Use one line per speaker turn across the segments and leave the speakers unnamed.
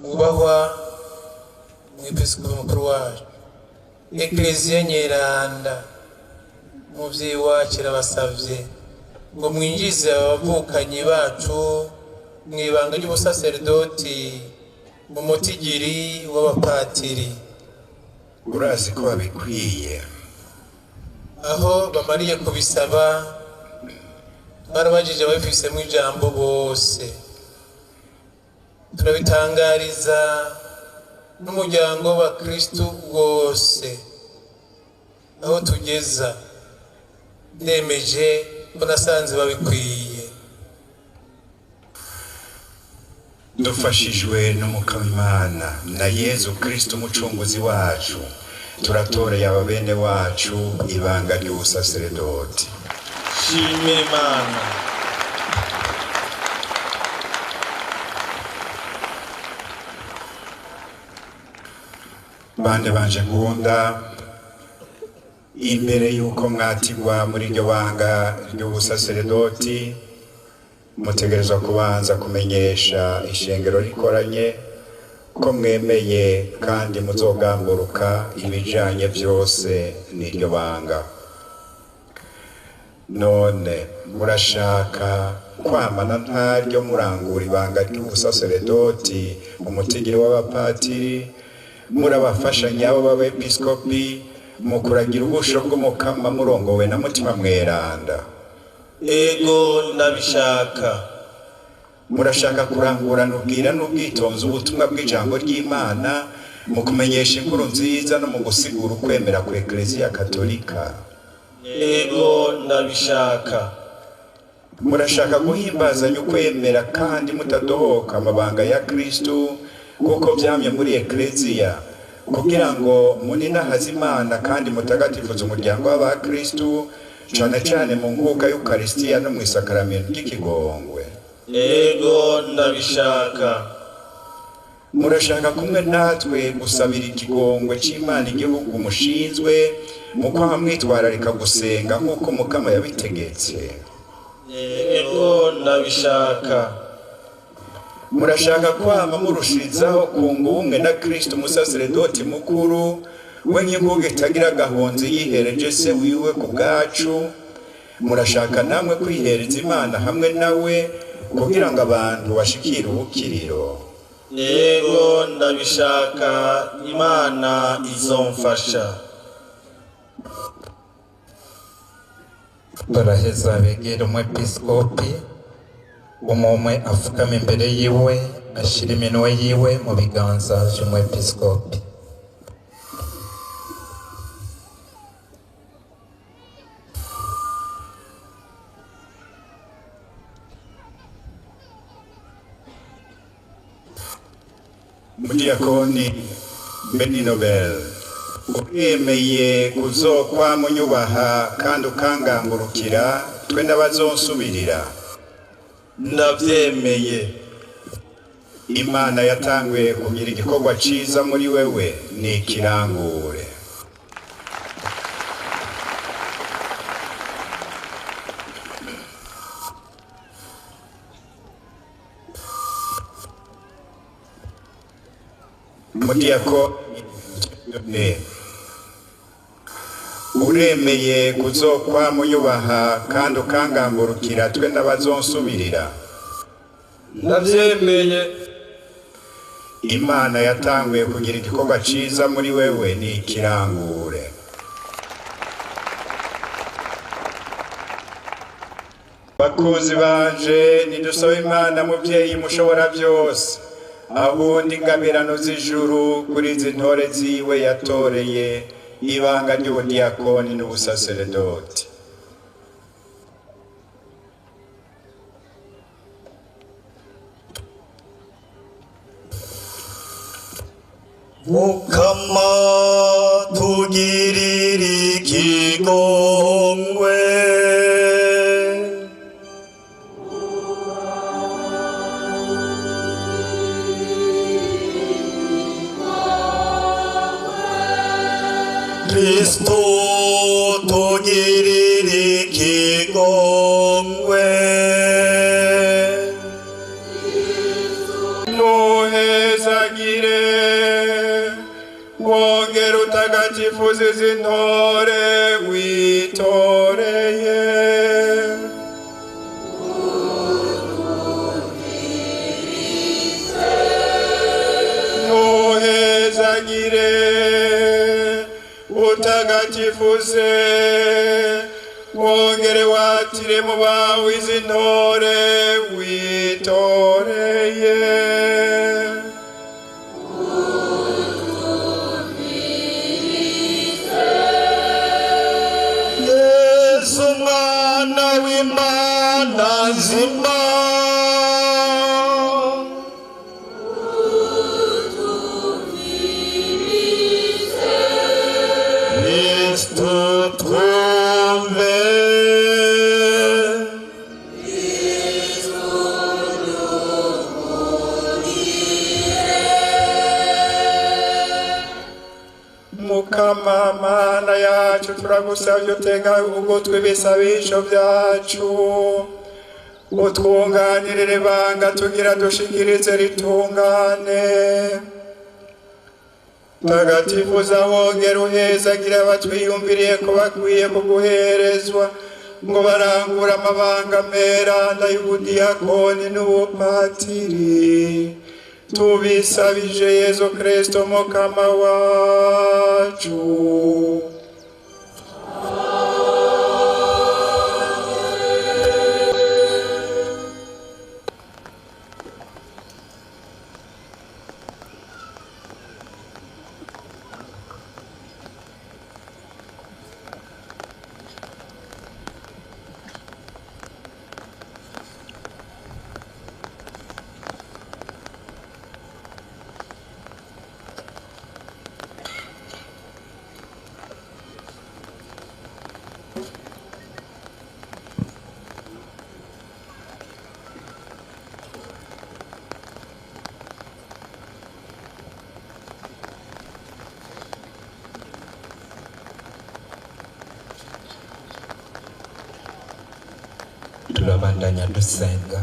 ubahwa mwepiskopi mukuru wacu Ekleziya Nyeranda muvyeyi wacu irabasavye ngo mwinjize abavukanyi bacu mwibanga ry'ubusaserdoti mu mutigiri w'abapatiri.
Urazi ko babikwiye.
Aho bamariye kubisaba barabajije ababifisemo ijambo bose, turabitangariza n'umuryango wa Kristu wose. Aho tugeza nemeje ko nasanze babikwiye.
Dufashijwe n'Umukama Imana na Yezu Kristo umucunguzi wacu, turatoreye ababene wacu ibanga ry'ubusaserdoti.
Shime Imana.
Bande banje nkunda, imbere yuko mwatigwa muri iryo banga ry'ubusaserdoti, mutegerezwa kubanza kumenyesha ishengero rikoranye ko mwemeye kandi muzogamburuka ibijanye byose n'iryo banga. None murashaka kwamana ntaryo murangura ibanga ry'ubusaserdoti umutigiri w'abapatiri, murabafashanya abo b'abepiskopi mu kuragira ubusho bw'Umukama murongowe na Mutima Mweranda.
Ego ndabishaka.
Murashaka kurangurana ubwira n'ubwitonzi ubutumwa bw'ijambo ry'Imana mu kumenyesha inkuru nziza no mu gusigura ukwemera kwa Ekleziya Katolika.
Ego ndabishaka.
Murashaka guhimbazanya ukwemera kandi mutadohoka amabanga ya Kristo kuko byamye muri Ekleziya, kugira ngo muninahaze Imana kandi mutagatifuze umuryango w'abakristo, cyane cyane mu nkuka y'Ukaristiya no mu isakaramento ry'ikigongwe.
Ego ndabishaka.
Murashaka kumwe natwe gusabira ikigongwe cy'Imana igihugu mushinzwe mu kwa mwitwararika gusenga nk'uko Umukama yabitegetse.
Ego ndabishaka.
Murashaka kwama murushirizaho kunga ubumwe na Kristo umusaserdoti mukuru, we nk'imbuga itagira gahonzi yihereje se wiwe ku bwacu. Murashaka namwe kwihereza Imana hamwe nawe kugira ngo abantu bashikire ubukiriro.
Ego ndabishaka. Imana izomfasha.
Baraheza begera umwepiskopi, umwe afukama imbere yiwe ashira iminwe yiwe mu biganza by'umwepiskopi.
Mudiyakoni Beninobel, uremeye kuzokwa munyubaha kandi ukangangurukira twe n'abazonsubirira.
Ndavyemeye.
Imana yatanguye kugira igikorwa ciza muri wewe ni ikirangure. Mudiyakoni, uremeye kuzokwa munyubaha kandi ukangangurukira twe n'abazonsubirira.
Ndavyemeye.
Imana yatanguye kugira igikorwa ciza muri wewe ni ikirangure. Bakunzi banje, nidusabe Imana muvyeyi mushobora byose, ahundi ingabirano z'ijuru kuri izi ntore ziwe yatoreye ibanga ry'ubudiyakoni n'ubusaserdoti.
Mukama tugirire ikigongwe. Kristo tugirire ikigongwe.
Noheza ntuhezagire wongere utagatifuze izi ntore witoreye ntuhezagire utagatifuze wongere watire mu bawe izi ntore witoreye
Yesu mwana w'Imana nzima Kristo twumve
Mukama Mana yacu turagusabye utega ugutwi ibisabisho byacu utwunganirire banga tugira dushikirize ritungane tagatifuza wongera uhezagira abatwiyumviriye ko bakwiye kuguherezwa ngo barangure amabanga meranda y'ubudiyakoni n'ubupatiri tubisabije Yesu Kristo mukama wacu
turabandanya dusenga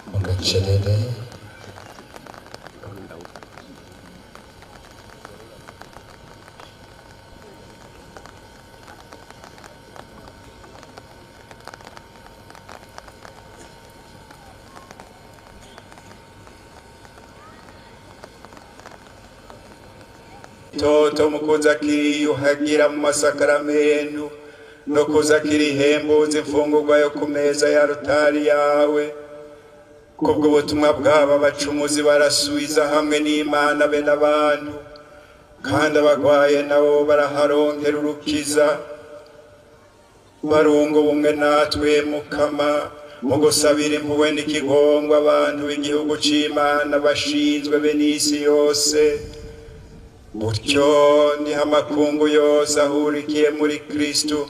mu gacerere
toto mukuza kiriyuhagira mu masakaramento no kuza kirihembuza imfungurwa yo ku meza ya rutari yawe kubwo ubutumwa bw'aba bacumuzi barasubiza hamwe n'Imana be n'abantu kandi abagwaye nabo baraharonkera urukiza barunga ubumwe natwe mukama mu gusabira impuhwe n'ikigongo abantu b'igihugu c'Imana bashinzwe be n'isi yose Mutyo ni amakungu yose ahurikiye muri Kristo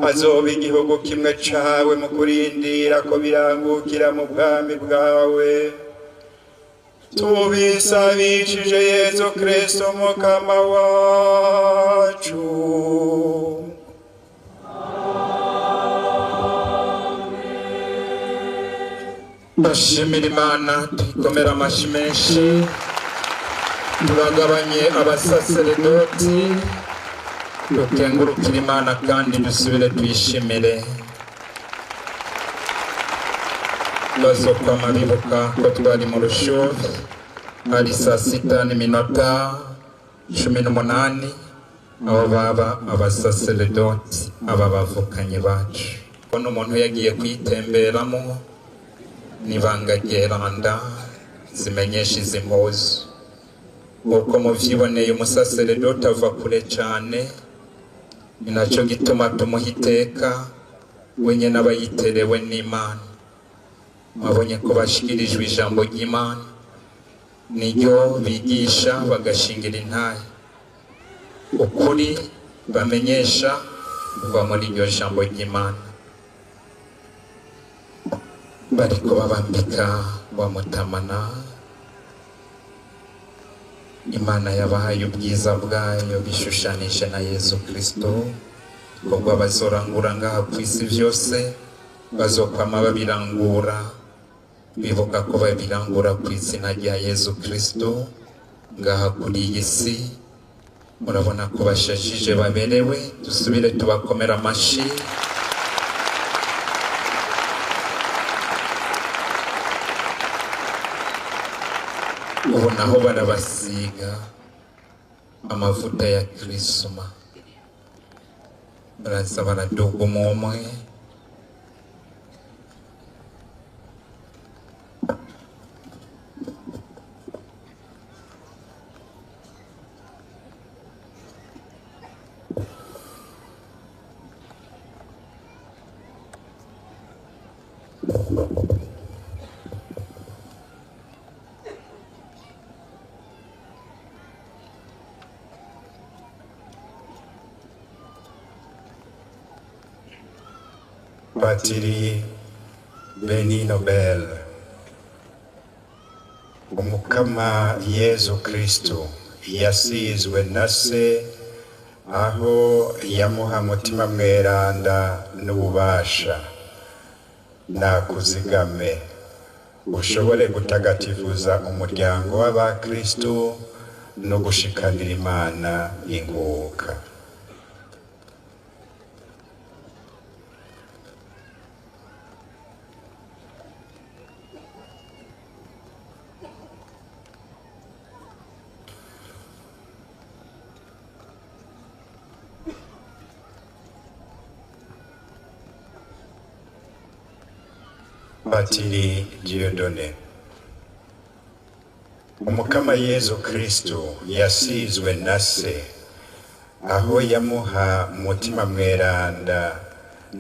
azoba igihugu kimwe cawe mu kurindira ko birangukira mu bwami bwawe tubisabishije Yesu Kristo mukama wacu
bashimira Imana tuyikomera amashyi menshi turagabanye abasaseredoti dukengurukira Imana kandi dusubire tuyishimire bazokwama bibuka ko twari mu rushuhe ari 6:18 abo baba abasaseredoti aba bavukanye bacu kono umuntu yagiye kwitemberamo nibanga geranda zimenyesha izi mpuzu uko muvyiboneye umusaseredoti ava kure cyane ni nacyo gituma tumuha iteka wenye n'abayiterewe n'Imana mwabonye ko bashikirijwe ijambo ry'Imana niryo bigisha bagashingira intahe ukuri bamenyesha kuva muri iryo jambo ry'Imana bariko babambika bamutamana Imana yabahaye ubwiza bwayo bishushanisha na Yesu Kristo kubwo bazorangura ngaha ku isi byose bazokwama babirangura bibuka ko babirangura ku izina rya Yezu Kristo ngaha kuri iyi si. Murabona ko bashajije baberewe, dusubire tubakomera amashyi. Ubu naho barabasiga amavuta ya kirisuma, baraza baraduga umwe.
Patiri Benino Bel, umukama Yezu Kristo yasizwe na se aho yamuha mutima mweranda n'ububasha, nakuzigame ushobore gutagatifuza umuryango w'abakristo no gushikanira Imana inguka. Patiri Dieudonné, umukama Yezu Kristo yasizwe na se aho yamuha mutima mweranda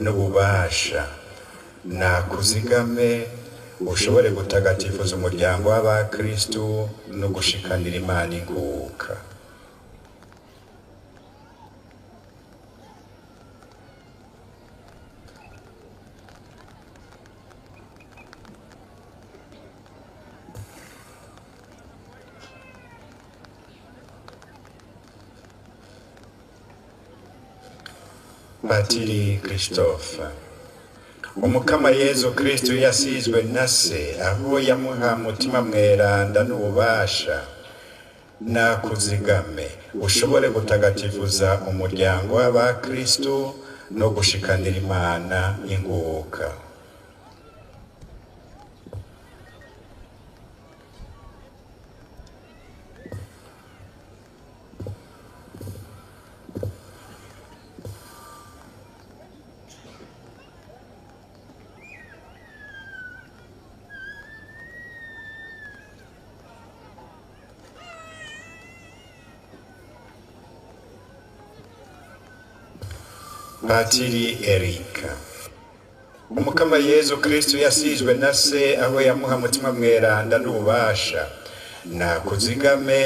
n'ububasha, nakuzigame ushobore gutagatifuza umuryango w'abakristo no gushikanira Imana inguka. Patiri Christophe, umukama Yezu Kristo yasizwe na se aho yamuha mutima mweranda n'ububasha, nakuzigame ushobore gutagatifuza umuryango w'abakristo no gushikanira Imana inguka. Patiri Erika, umukama Yezu Kristo yasizwe na se aho yamuha mutima mweranda n'ububasha, nakuzigame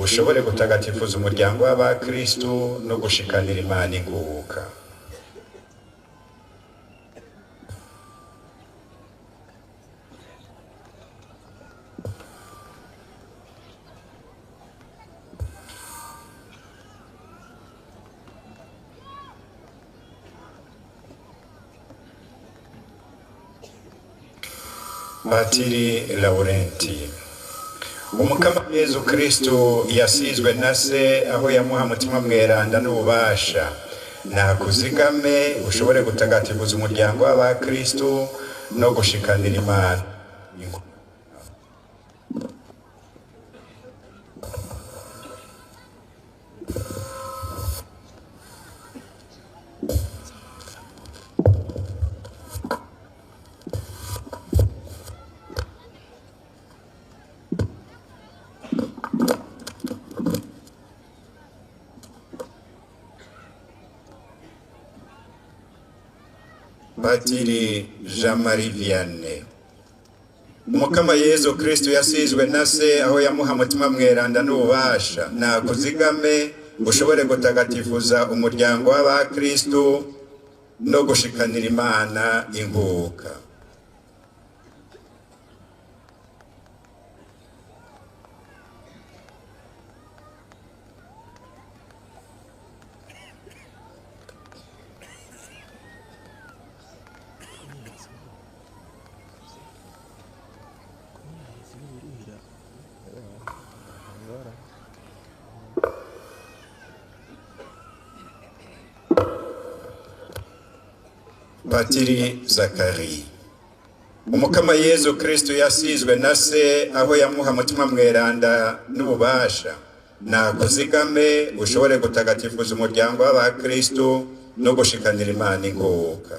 ushobore gutagatifuza umuryango w'abakristo no gushikanira Imana inguka. Patiri Laurenti, umukama Yezu Kristo yasizwe na se aho yamuha mutima mweranda n'ububasha, nakuzigame ushobore gutagatifuza umuryango w'abakristo no gushikanira Imana. Patiri Jean-Marie Vianney, umukama Yezu Kristo yasizwe na se aho yamuha mutima mweranda n'ububasha, nakuzigame ushobore gutagatifuza umuryango w'abakristo no gushikanira Imana inguka. Patiri Zakari. Umukama Yezu Kristo yasizwe na se aho yamuha mutima mweranda n'ububasha nakuzigame ushobore gutagatifuza umuryango w'abakristo no gushikanira Imana ingoka.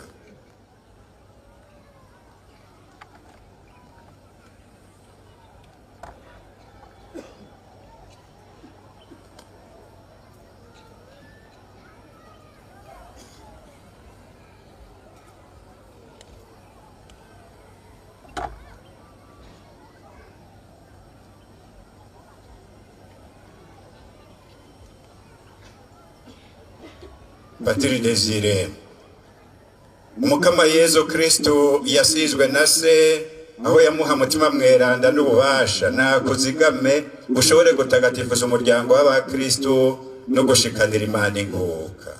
Patiri Desire. Umukama Yezu Kristo yasizwe na se aho yamuha mutima mweranda n'ububasha nakuzigame ushobore gutagatifuza umuryango w'abakristo no gushikanira Imana ingoka.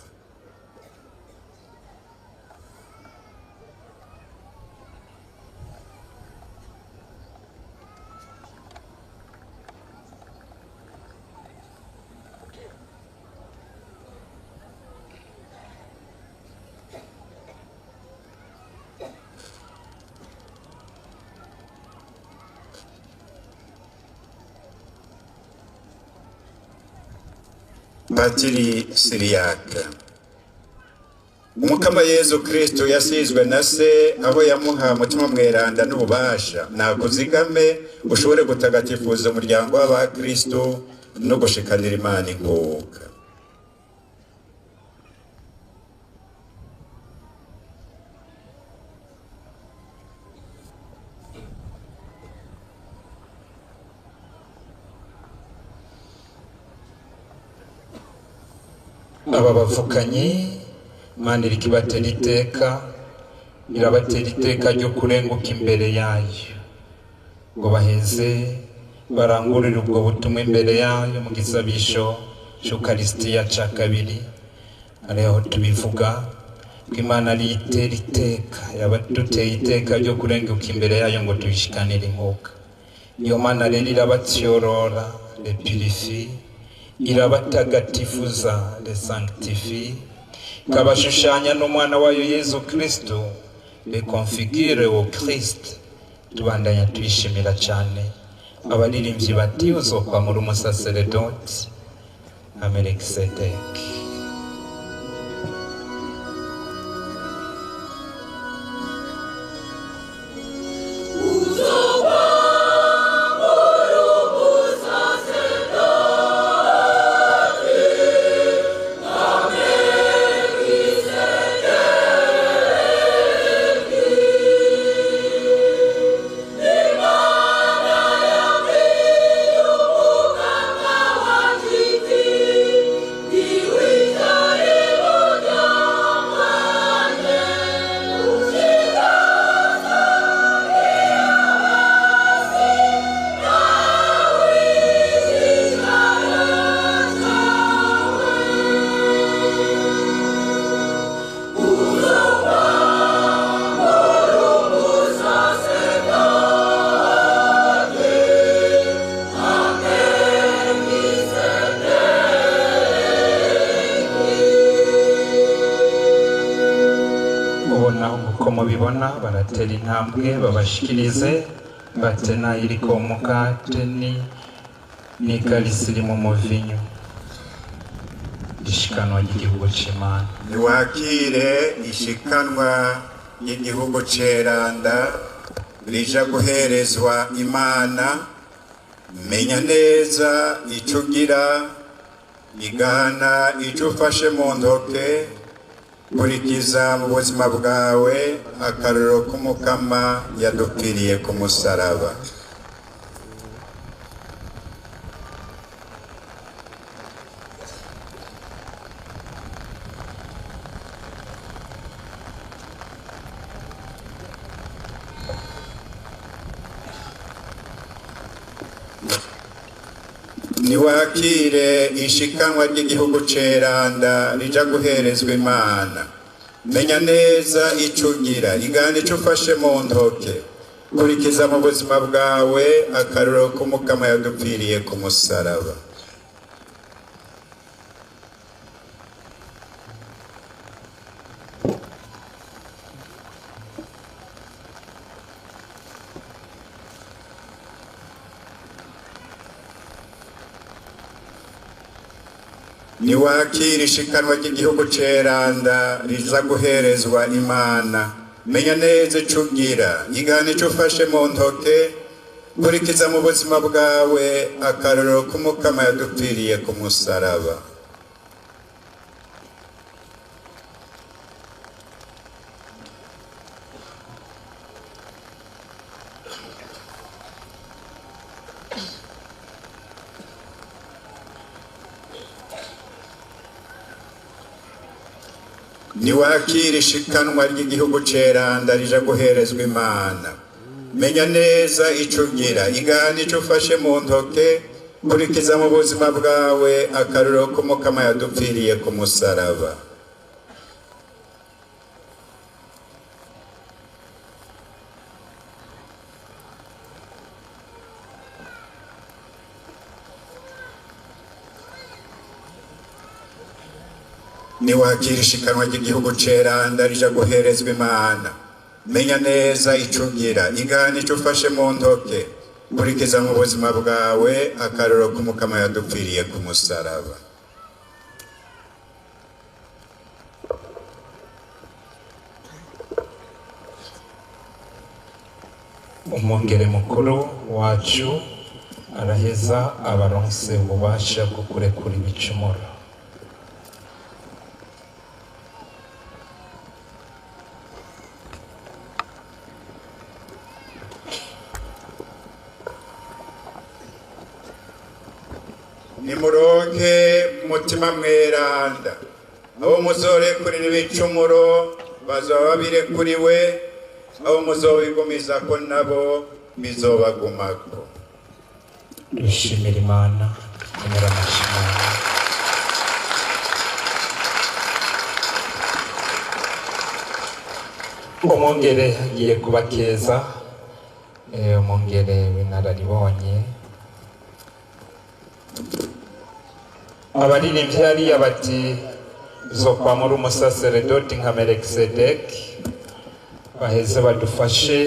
Patiri Siriaka. Umukama Yezu Kristo yasizwe na se aho yamuha mutima mweranda n'ububasha nakuzigame ushobore gutagatifuza umuryango w'abakristo no gushikanira Imana ingoka.
aba bavukanye Imana iri kibatera iteka irabatera iteka ryo kurenguka imbere yayo ngo baheze barangurire ubwo butumwa imbere yayo mu gisabisho cy'Ukaristiya cya kabiri. Ariho tubivuga ko Imana ari itera iteka yabatuteye iteka ryo kurenguka imbere yayo ngo tuyishikanire ingoka. Iyo Mana rero irabatyorora le purifie irabatagatifuza le sanctifie kabashushanya n'umwana wayo Yezu Kristo le configure au Christ. Tubandanya tuyishimira cyane abaririmbyi bati uzokwa muri umusaseredoti Melkisedeki. Mubibona baratera intambwe babashikirize batena iriko umukate n'ikarisi iri mu muvinyu ishikanwa ry'igihugu c'Imana.
Niwakire ishikanwa ry'igihugu ceranda rija guherezwa Imana. Menya neza ico ugira igana ico ufashe mu ntoke kurikiza mu buzima bwawe akarorero k'umukama yadupfiriye ku musaraba. Niwakire ishikanwa ry'igihugu ceranda rija guherezwa Imana. Menya neza ico ugira igana ico ufashe mu ntoke kurikiza mu buzima bwawe akarorero k'umukama yadupfiriye ku musaraba. niwakira ishikanwa ry'igihugu ceranda riza guherezwa Imana menya neza ico ugira igana ico ufashe mu ntoke kurikiza mu buzima bwawe akarorero k'umukama yadupfiriye ku musaraba. niwakira ishikanwa ry'igihugu ceranda rija guherezwa Imana menya neza ico ugira igana ico ufashe mu ntoke kurikiza mu buzima bwawe akarorero k'umukama yadupfiriye ku musaraba. niwakira ishikanwa ry'igihugu ceranda rija guherezwa Imana menya neza ico ugira igana ico ufashe mu ntoke kurikiza mu buzima bwawe akarorero k'umukama yadupfiriye ku musaraba.
umwungere mukuru wacu araheza abaronse ububasha bwo kurekura ibicumuro.
nimuronke mutima mweranda abo muzorekurira ibicumuro bazoba birekuriwe abo muzobigumiza ko nabo bizobagumako.
dushimira Imana kumera amashimwe. umwungere agiye kubakeza umwungere w'inararibonye abaririmbyi hariya bati zokwamura umusaseredoti nka Melekisedeki baheze badufashe